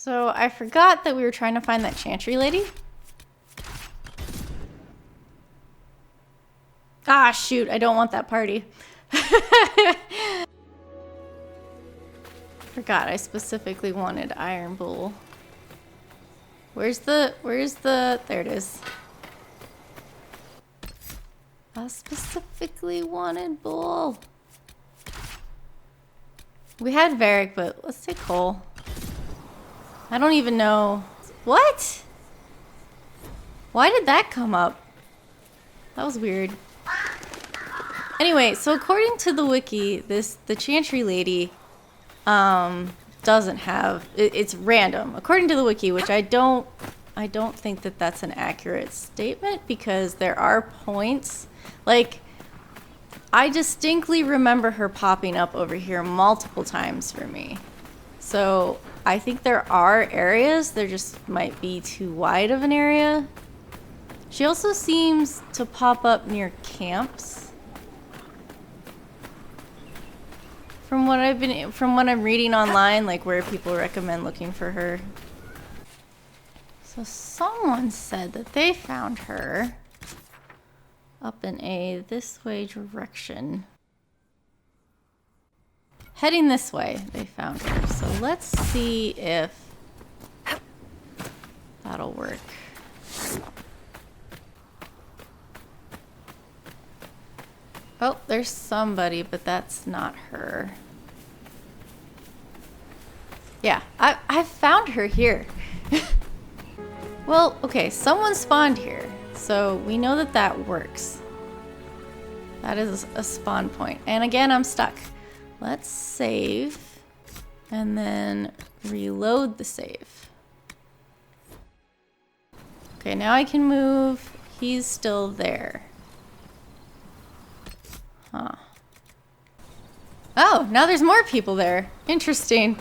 So I forgot that we were trying to find that chantry lady. Ah, shoot, I don't want that party. Forgot I specifically wanted Iron Bull. Where's the, there it is. I specifically wanted Bull. We had Varric, but let's take Cole. I don't even know. What? Why did that come up? That was weird. Anyway, so according to the wiki, the chantry lady doesn't have, it's random. According to the wiki, which I don't think that that's an accurate statement, because there are points. Like, I distinctly remember her popping up over here multiple times for me. So I think there are areas, there just might be too wide of an area. She also seems to pop up near camps. From what I'm reading online, like where people recommend looking for her. So someone said that they found her up in a this way direction. Heading this way, they found her. So let's see if that'll work. Oh, there's somebody, but that's not her. Yeah, I found her here. Well, okay, someone spawned here, so we know that that works. That is a spawn point. And again, I'm stuck. Let's save and then reload the save. Okay, now I can move. He's still there. Huh. Oh, now there's more people there. Interesting.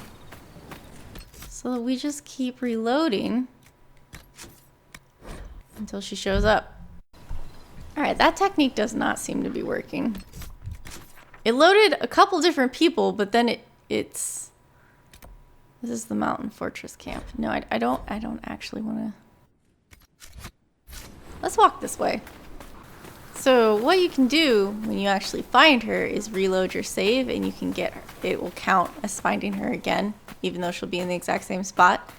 So we just keep reloading until she shows up. Alright, that technique does not seem to be working. It loaded a couple different people, but then it's... This is the Mountain Fortress camp. No, I don't actually want to... Let's walk this way. So what you can do when you actually find her is reload your save, and you can get her. It will count as finding her again, even though she'll be in the exact same spot.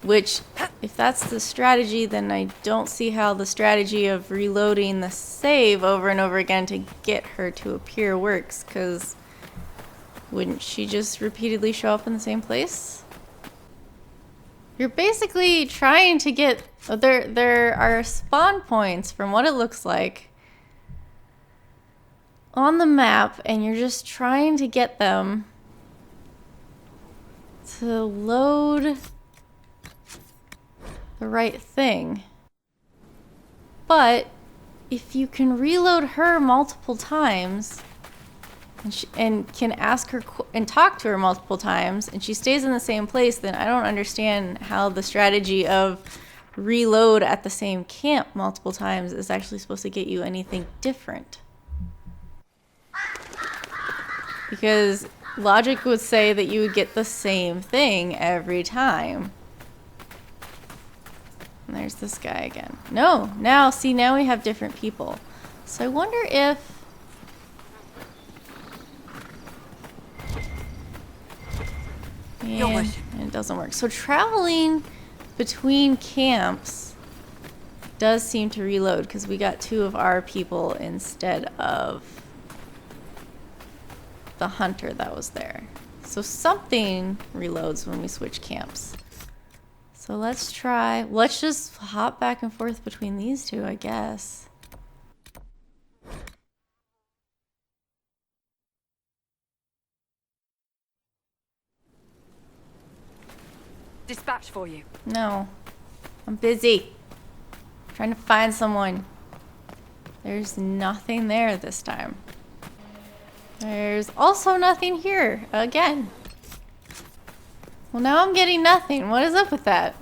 Which, if that's the strategy, then I don't see how the strategy of reloading the save over and over again to get her to appear works, because wouldn't she just repeatedly show up in the same place? You're basically trying to get... There are spawn points, from what it looks like, on the map, and you're just trying to get them to load the right thing. But if you can reload her multiple times and can ask her and talk to her multiple times, and she stays in the same place, then I don't understand how the strategy of reload at the same camp multiple times is actually supposed to get you anything different. Because logic would say that you would get the same thing every time. And there's this guy again. No, now we have different people. So I wonder if... And it doesn't work. So traveling between camps does seem to reload, because we got 2 of our people instead of the hunter that was there. So something reloads when we switch camps. So let's just hop back and forth between these 2, I guess. Dispatch for you. No. I'm busy. I'm trying to find someone. There's nothing there this time. There's also nothing here again. Well, now I'm getting nothing. What is up with that?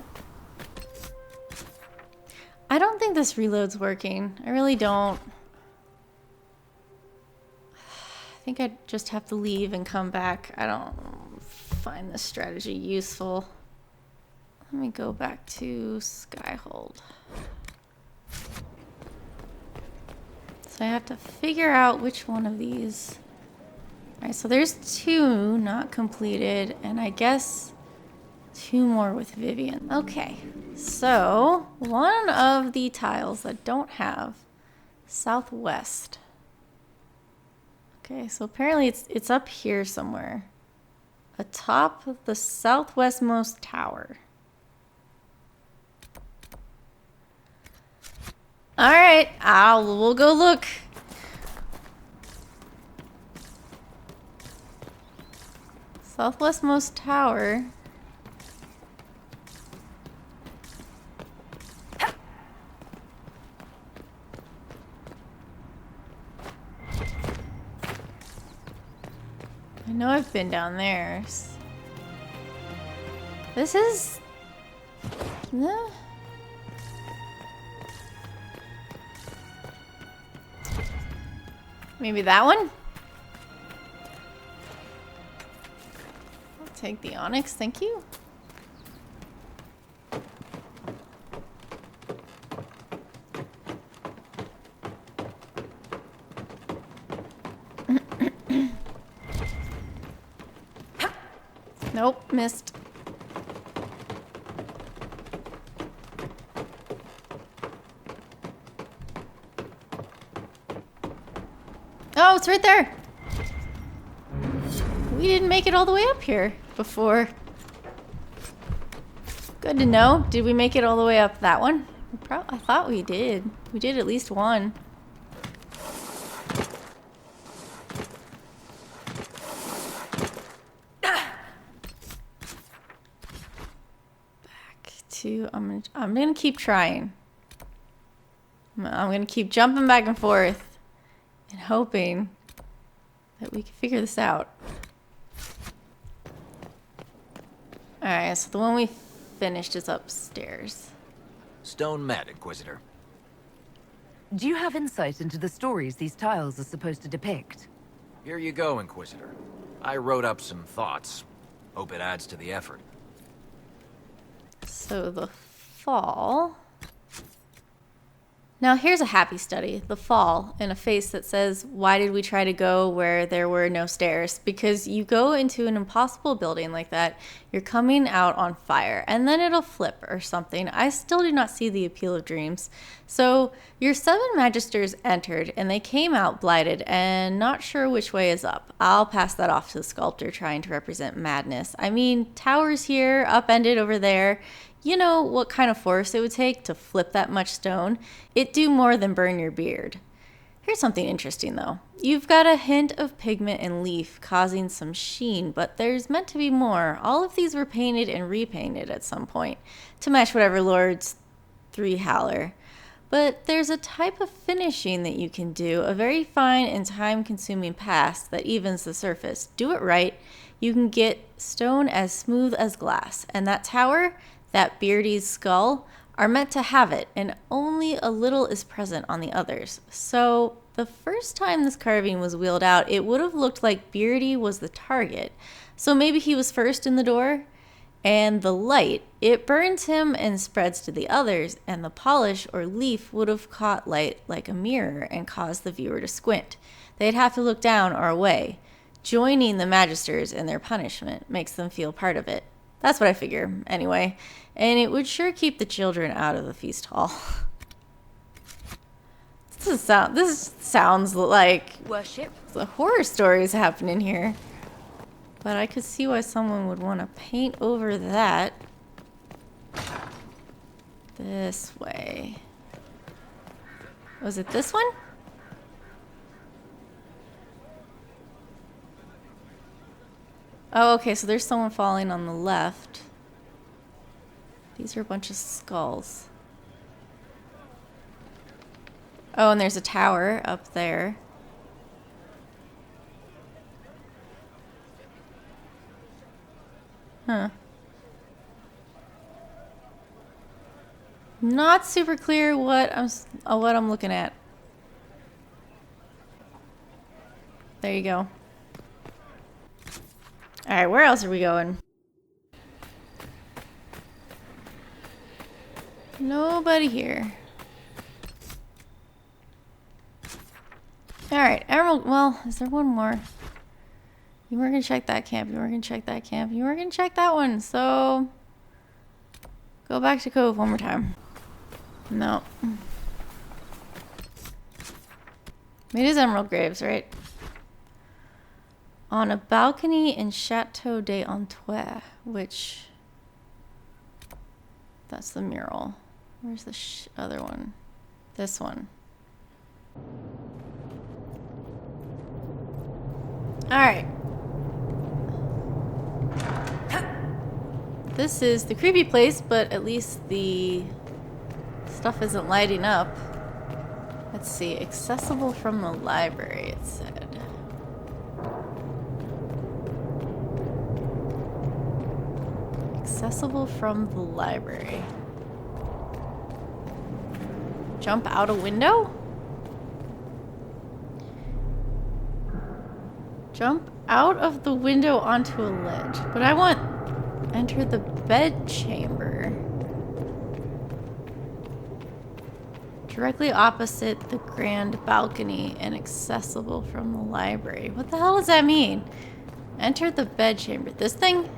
I don't think this reload's working. I really don't. I think I just have to leave and come back. I don't find this strategy useful. Let me go back to Skyhold. So I have to figure out which one of these. Alright, so there's 2 not completed, and I guess 2 more with Vivian. Okay, so one of the tiles that don't have southwest. Okay, so apparently it's up here somewhere. Atop of the southwestmost tower. Alright, we'll go look. Southwestmost tower. I know I've been down there. This is... Maybe that one? I'll take the onyx, thank you. Nope, missed. Oh, it's right there. We didn't make it all the way up here before. Good to know. Did we make it all the way up that one? I thought we did. We did at least one. I'm gonna keep trying. I'm gonna keep jumping back and forth and hoping that we can figure this out. Alright, so the one we finished is upstairs. Stone met, Inquisitor. Do you have insight into the stories these tiles are supposed to depict? Here you go, Inquisitor. I wrote up some thoughts. Hope it adds to the effort. So the fall. Now here's a happy study. The fall in a face that says, why did we try to go where there were no stairs? Because you go into an impossible building like that, you're coming out on fire, and then it'll flip or something. I still do not see the appeal of dreams. So your 7 magisters entered, and they came out blighted and not sure which way is up. I'll pass that off to the sculptor trying to represent madness. I mean, towers here, upended over there. You know what kind of force it would take to flip that much stone? It'd do more than burn your beard. Here's something interesting though. You've got a hint of pigment and leaf causing some sheen, but there's meant to be more. All of these were painted and repainted at some point to match whatever Lord's 3 howler. But there's a type of finishing that you can do, a very fine and time-consuming pass that evens the surface. Do it right, you can get stone as smooth as glass, and that tower, that Beardy's skull, are meant to have it, and only a little is present on the others. So the first time this carving was wheeled out, it would have looked like Beardy was the target. So maybe he was first in the door, and the light, it burns him and spreads to the others, and the polish or leaf would have caught light like a mirror and caused the viewer to squint. They'd have to look down or away. Joining the magisters in their punishment makes them feel part of it. That's what I figure, anyway. And it would sure keep the children out of the feast hall. This sounds like Worship. the horror stories happening here. But I could see why someone would want to paint over that. This way. Was it this one? Oh, okay, so there's someone falling on the left. These are a bunch of skulls. Oh, and there's a tower up there. Huh. Not super clear what I'm looking at. There you go. Alright, where else are we going? Nobody here. Alright, Emerald. Well, is there one more? You were gonna check that camp. You were gonna check that camp. You were gonna check that one. So, go back to Cove one more time. No. It is Emerald Graves, right? On a balcony in Chateau d'Antoine, which... That's the mural. Where's the other one? This one. Alright. This is the creepy place, but at least the stuff isn't lighting up. Let's see. Accessible from the library, it said. Accessible from the library. Jump out a window? Jump out of the window onto a ledge. But I want... Enter the bedchamber. Directly opposite the grand balcony and accessible from the library. What the hell does that mean? Enter the bedchamber. This thing?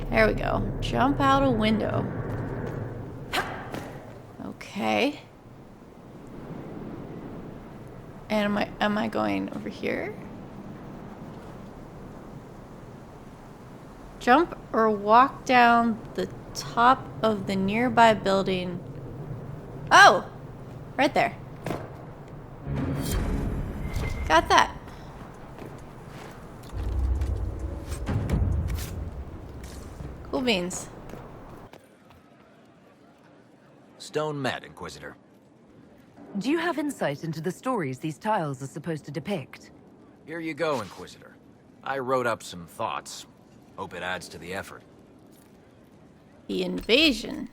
There we go. Jump out a window. Okay. And am I going over here? Jump or walk down the top of the nearby building. Oh! Right there. Got that. Cool beans. Stone met, Inquisitor. Do you have insight into the stories these tiles are supposed to depict? Here you go, Inquisitor. I wrote up some thoughts. Hope it adds to the effort. The invasion.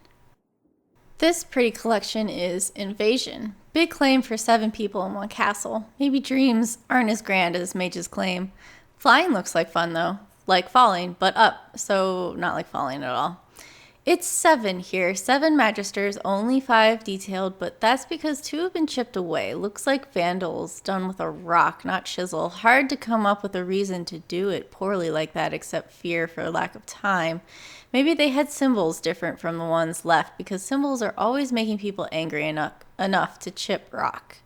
This pretty collection is Invasion. Big claim for 7 people in one castle. Maybe dreams aren't as grand as mages claim. Flying looks like fun though. Like falling, but up, so not like falling at all. It's 7 here, 7 magisters, only 5 detailed, but that's because 2 have been chipped away. Looks like vandals done with a rock, not chisel. Hard to come up with a reason to do it poorly like that except fear for lack of time. Maybe they had symbols different from the ones left because symbols are always making people angry enough to chip rock.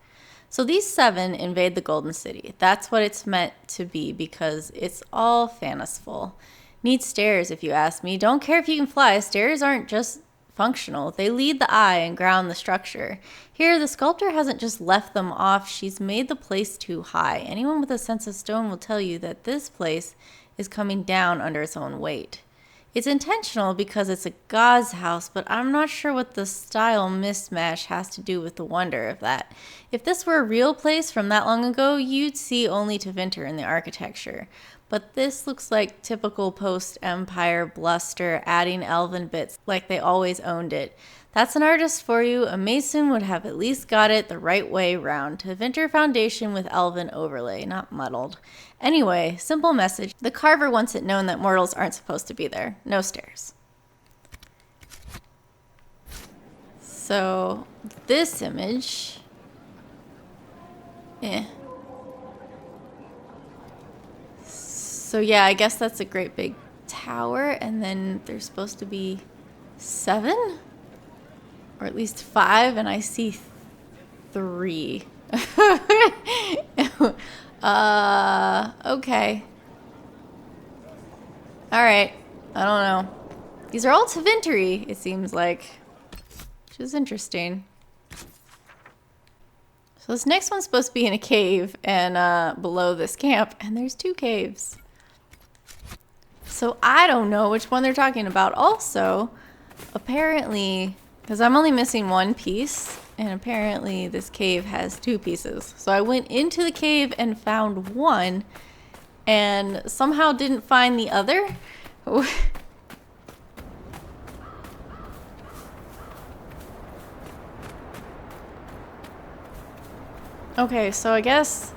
So these 7 invade the Golden City. That's what it's meant to be because it's all fanciful. Need stairs, if you ask me. Don't care if you can fly. Stairs aren't just functional. They lead the eye and ground the structure. Here, the sculptor hasn't just left them off. She's made the place too high. Anyone with a sense of stone will tell you that this place is coming down under its own weight. It's intentional because it's a god's house, but I'm not sure what the style mismatch has to do with the wonder of that. If this were a real place from that long ago, you'd see only Tevinter in the architecture. But this looks like typical post-Empire bluster, adding elven bits like they always owned it. That's an artist for you. A mason would have at least got it the right way round. Tevinter foundation with elven overlay, not muddled. Anyway, simple message. The carver wants it known that mortals aren't supposed to be there. No stairs. So, this image... So yeah, I guess that's a great big tower, and then there's supposed to be 7? Or at least 5, and I see 3. Okay. Alright, I don't know. These are all Tevinter-y, it seems like. Which is interesting. So this next one's supposed to be in a cave, and below this camp, and there's 2 caves. So I don't know which one they're talking about. Also, apparently, because I'm only missing 1 piece, and apparently this cave has 2 pieces. So I went into the cave and found 1, and somehow didn't find the other. Okay, so I guess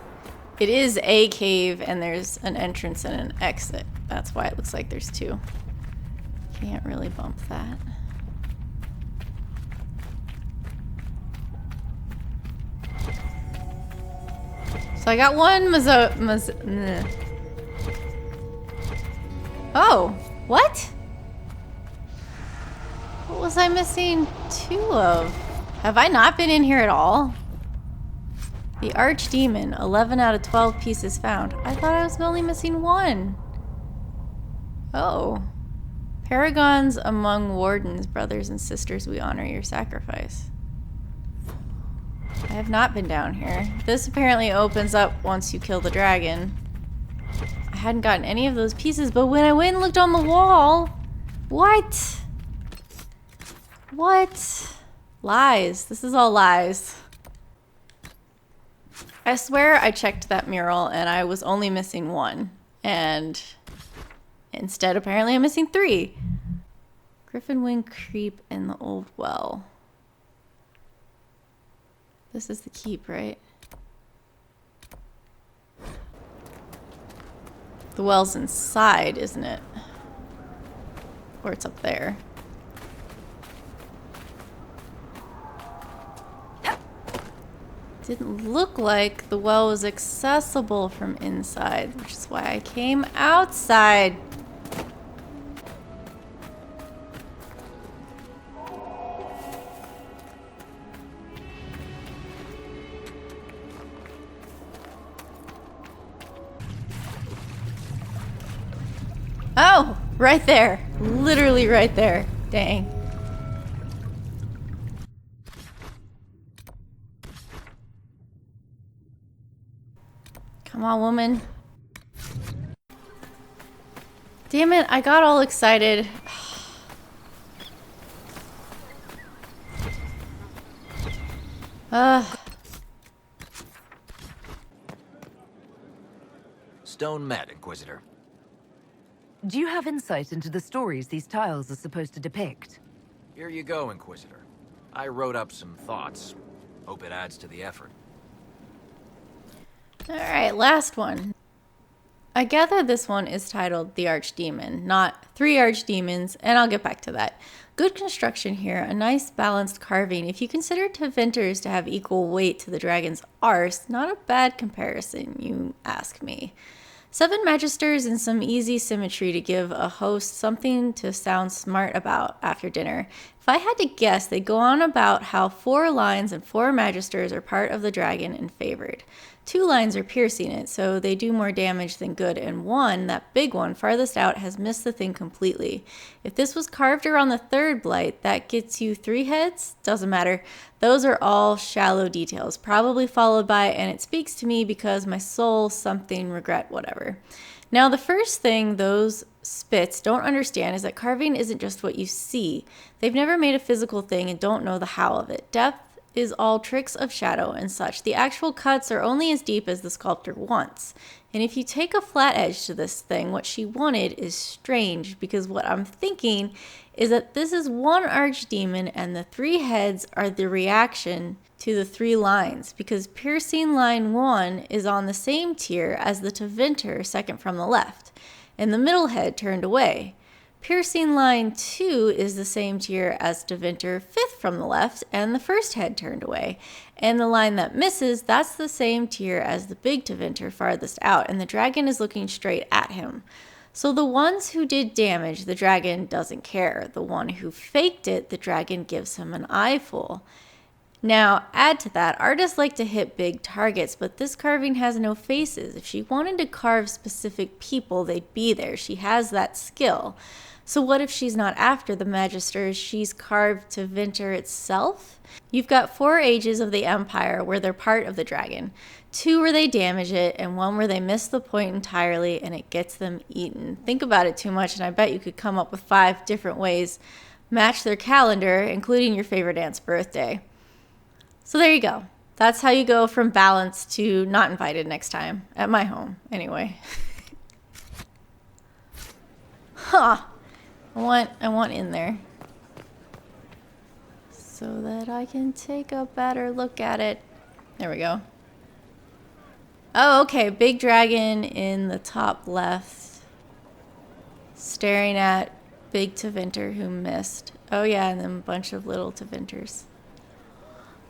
it is a cave and there's an entrance and an exit. That's why it looks like there's 2. Can't really bump that. So I got one Oh, what? What was I missing 2 of? Have I not been in here at all? The Archdemon, 11 out of 12 pieces found. I thought I was only missing 1. Oh. Paragons among wardens, brothers and sisters, we honor your sacrifice. I have not been down here. This apparently opens up once you kill the dragon. I hadn't gotten any of those pieces, but when I went and looked on the wall... What? What? Lies. This is all lies. I swear I checked that mural and I was only missing 1. And instead, apparently, I'm missing 3. Griffin Wing Creep in the Old Well. This is the keep, right? The well's inside, isn't it? Or it's up there. Didn't look like the well was accessible from inside, which is why I came outside. Oh, right there. Literally right there. Dang. Come on, woman. Damn it, I got all excited. Stone met, Inquisitor. Do you have insight into the stories these tiles are supposed to depict? Here you go, Inquisitor. I wrote up some thoughts. Hope it adds to the effort. Alright, last one. I gather this one is titled The Archdemon, not 3 Archdemons, and I'll get back to that. Good construction here, a nice balanced carving. If you consider Tevinters to have equal weight to the dragon's arse, not a bad comparison, you ask me. 7 Magisters and some easy symmetry to give a host something to sound smart about after dinner. If I had to guess, they'd go on about how 4 lines and 4 Magisters are part of the dragon and favored. 2 lines are piercing it, so they do more damage than good, and 1, that big one, farthest out, has missed the thing completely. If this was carved around the 3rd blight, that gets you 3 heads? Doesn't matter. Those are all shallow details, probably followed by, and it speaks to me because my soul, something, regret, whatever. Now, the first thing those spits don't understand is that carving isn't just what you see. They've never made a physical thing and don't know the how of it. Depth is all tricks of shadow and such. The actual cuts are only as deep as the sculptor wants. And if you take a flat edge to this thing, what she wanted is strange, because what I'm thinking is that this is 1 archdemon and the 3 heads are the reaction to the 3 lines, because piercing line 1 is on the same tier as the Tevinter second from the left, and the middle head turned away. Piercing line 2 is the same tier as Tevinter 5th from the left and the first head turned away. And the line that misses, that's the same tier as the big Tevinter farthest out, and the dragon is looking straight at him. So the ones who did damage, the dragon doesn't care. The one who faked it, the dragon gives him an eyeful. Now, add to that, artists like to hit big targets, but this carving has no faces. If she wanted to carve specific people, they'd be there. She has that skill. So what if she's not after the Magisters, she's carved Tevinter itself? You've got 4 ages of the Empire where they're part of the dragon, 2 where they damage it, and 1 where they miss the point entirely and it gets them eaten. Think about it too much and I bet you could come up with 5 different ways. Match their calendar, including your favorite aunt's birthday. So there you go. That's how you go from balanced to not invited next time. At my home, anyway. Huh. I want in there. So that I can take a better look at it. There we go. Oh, okay. Big dragon in the top left. Staring at big Tevinter who missed. Oh yeah, and then a bunch of little Tevinters.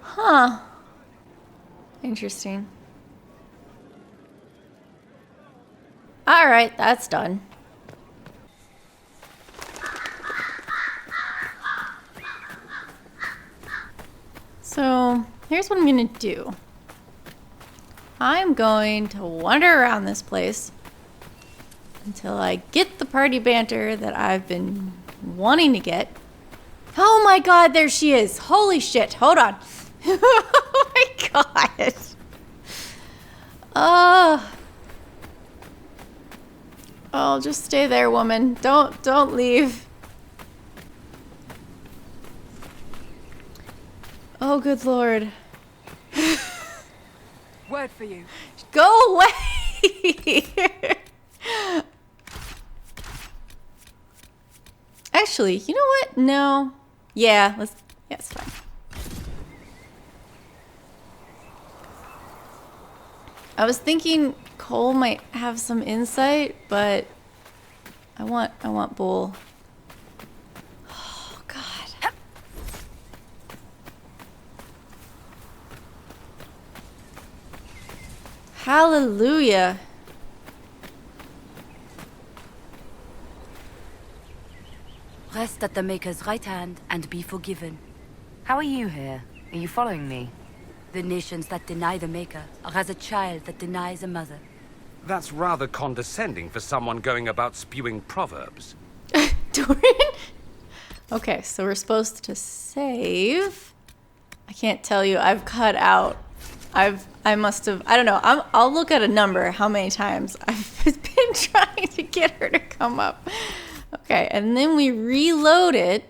Huh. Interesting. Alright, that's done. So, here's what I'm gonna do. I'm going to wander around this place until I get the party banter that I've been wanting to get. Oh my god, there she is! Holy shit, hold on. Oh my god. Oh, just stay there, woman. Don't leave. Oh, good lord. Word for you. Go away! Actually, you know what? No. Yeah, it's fine. I was thinking Cole might have some insight, but I want Bull. Oh god. Hallelujah. Rest at the Maker's right hand and be forgiven. How are you here? Are you following me? The nations that deny the Maker are as a child that denies a mother. That's rather condescending for someone going about spewing proverbs. Dorian? Okay, so we're supposed to save. I can't tell you. I've cut out. I must have. I don't know. I'll look at a number. How many times I've been trying to get her to come up. Okay, and then we reload it.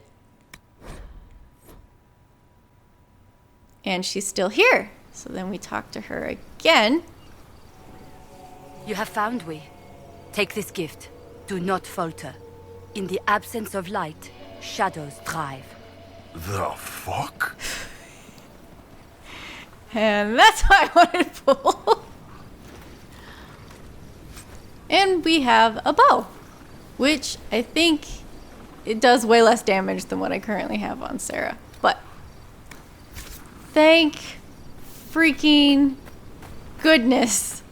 And she's still here. So then we talk to her again. You have found we. Take this gift. Do not falter. In the absence of light, shadows thrive. The fuck? And that's why I wanted Bull. And we have a bow, which I think it does way less damage than what I currently have on Sarah. But thank freaking goodness.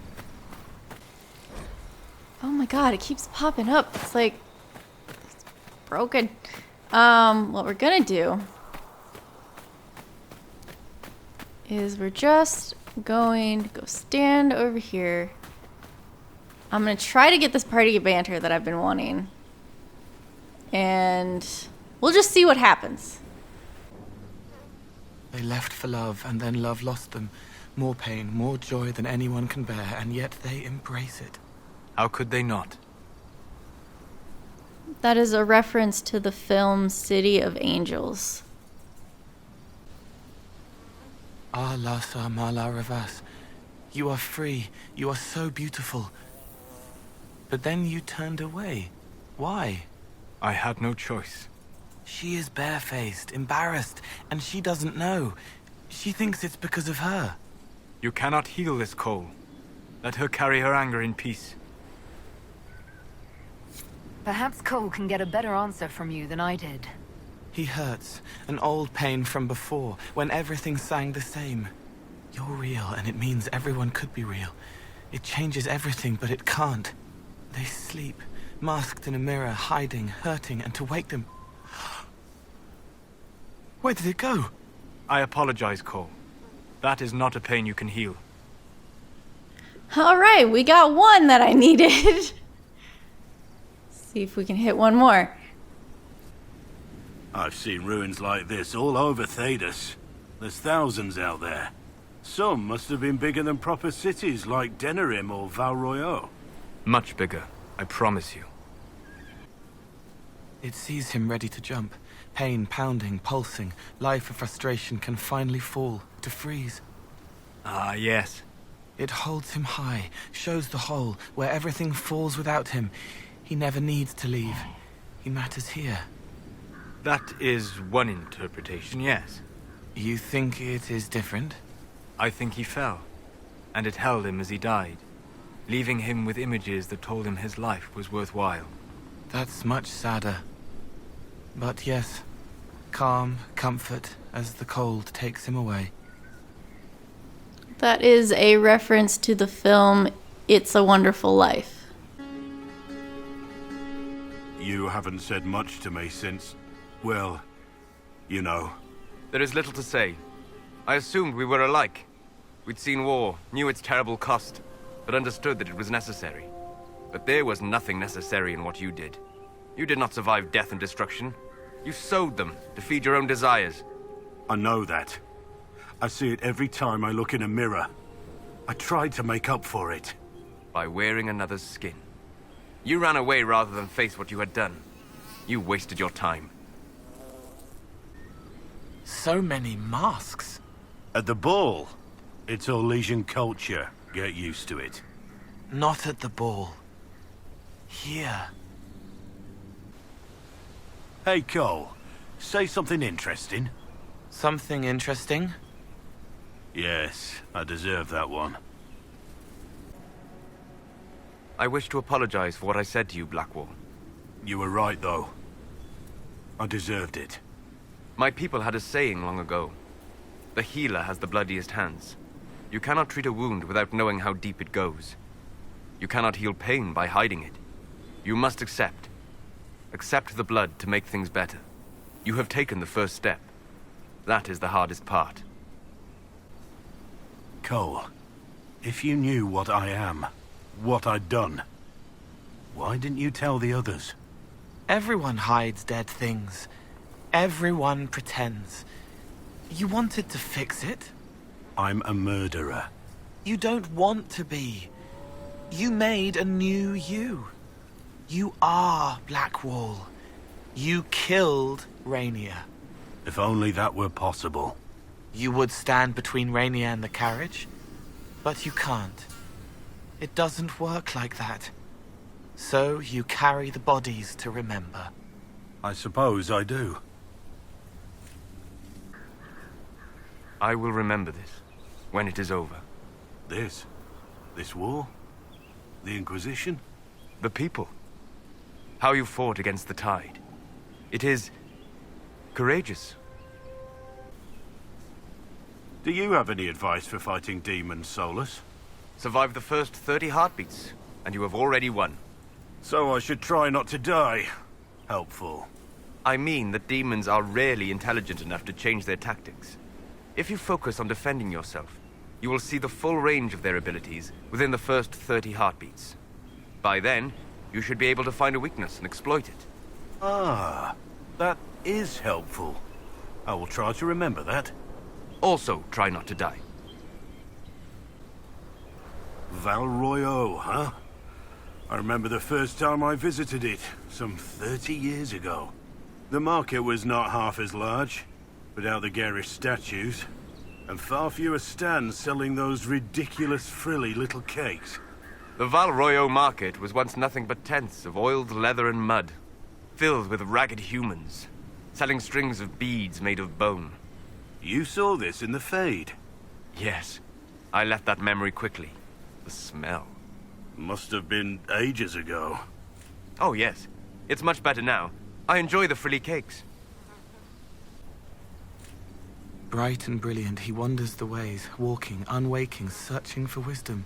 Oh my god, it keeps popping up. It's like it's broken. What we're gonna do is we're just going to go stand over here. I'm gonna try to get this party banter that I've been wanting. And we'll just see what happens. They left for love, and then love lost them. More pain, more joy than anyone can bear, and yet they embrace it. How could they not? That is a reference to the film City of Angels. Ah, Lhasa Malaravas, you are free, you are so beautiful. But then you turned away. Why? I had no choice. She is barefaced, embarrassed, and she doesn't know. She thinks it's because of her. You cannot heal this Cole. Let her carry her anger in peace. Perhaps Cole can get a better answer from you than I did. He hurts, an old pain from before, when everything sang the same. You're real, and it means everyone could be real. It changes everything, but it can't. They sleep, masked in a mirror, hiding, hurting, and to wake them... Where did it go? I apologize, Cole. That is not a pain you can heal. Alright, we got one that I needed. See if we can hit one more. I've seen ruins like this all over Thedas. There's thousands out there. Some must have been bigger than proper cities like Denerim or Val Royeaux. Much bigger, I promise you. It sees him ready to jump. Pain pounding, pulsing. Life of frustration can finally fall, to freeze. Ah, yes. It holds him high, shows the hole, where everything falls without him. He never needs to leave. He matters here. That is one interpretation, yes. You think it is different? I think he fell, and it held him as he died, leaving him with images that told him his life was worthwhile. That's much sadder. But yes, calm, comfort, as the cold takes him away. That is a reference to the film It's a Wonderful Life. You haven't said much to me since, well, you know. There is little to say. I assumed we were alike. We'd seen war, knew its terrible cost, but understood that it was necessary. But there was nothing necessary in what you did. You did not survive death and destruction. You sowed them to feed your own desires. I know that. I see it every time I look in a mirror. I tried to make up for it. By wearing another's skin. You ran away rather than face what you had done. You wasted your time. So many masks. At the ball, it's all Legion culture. Get used to it. Not at the ball. Here. Hey, Cole. Say something interesting. Something interesting? Yes, I deserve that one. I wish to apologize for what I said to you, Blackwall. You were right, though. I deserved it. My people had a saying long ago. The healer has the bloodiest hands. You cannot treat a wound without knowing how deep it goes. You cannot heal pain by hiding it. You must accept. Accept the blood to make things better. You have taken the first step. That is the hardest part. Cole, if you knew what I am, what I'd done, why didn't you tell the others? Everyone hides dead things. Everyone pretends. You wanted to fix it? I'm a murderer. You don't want to be. You made a new you. You are Blackwall. You killed Rainier. If only that were possible. You would stand between Rainier and the carriage, but you can't. It doesn't work like that. So you carry the bodies to remember. I suppose I do. I will remember this, when it is over. This war? The Inquisition? The people. How you fought against the tide. It is courageous. Do you have any advice for fighting demons, Solas? Survive the first 30 heartbeats, and you have already won. So I should try not to die. Helpful. I mean that demons are rarely intelligent enough to change their tactics. If you focus on defending yourself, you will see the full range of their abilities within the first 30 heartbeats. By then, you should be able to find a weakness and exploit it. Ah, that is helpful. I will try to remember that. Also, try not to die. Val Royeaux, huh? I remember the first time I visited it, some 30 years ago. The market was not half as large, without the garish statues, and far fewer stands selling those ridiculous frilly little cakes. The Val Royeaux market was once nothing but tents of oiled leather and mud, filled with ragged humans, selling strings of beads made of bone. You saw this in the Fade? Yes. I left that memory quickly. The smell. Must have been ages ago. Oh, yes. It's much better now. I enjoy the frilly cakes. Bright and brilliant, he wanders the ways, walking, unwaking, searching for wisdom.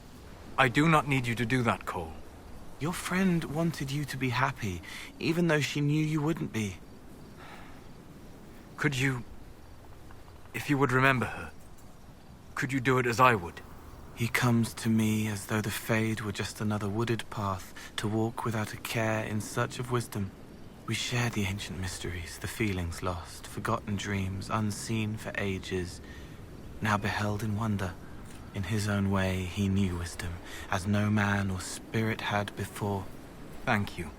I do not need you to do that, Cole. Your friend wanted you to be happy, even though she knew you wouldn't be. Could you... if you would remember her, could you do it as I would? He comes to me as though the Fade were just another wooded path to walk without a care in search of wisdom. We share the ancient mysteries, the feelings lost, forgotten dreams, unseen for ages, now beheld in wonder. In his own way, he knew wisdom, as no man or spirit had before. Thank you.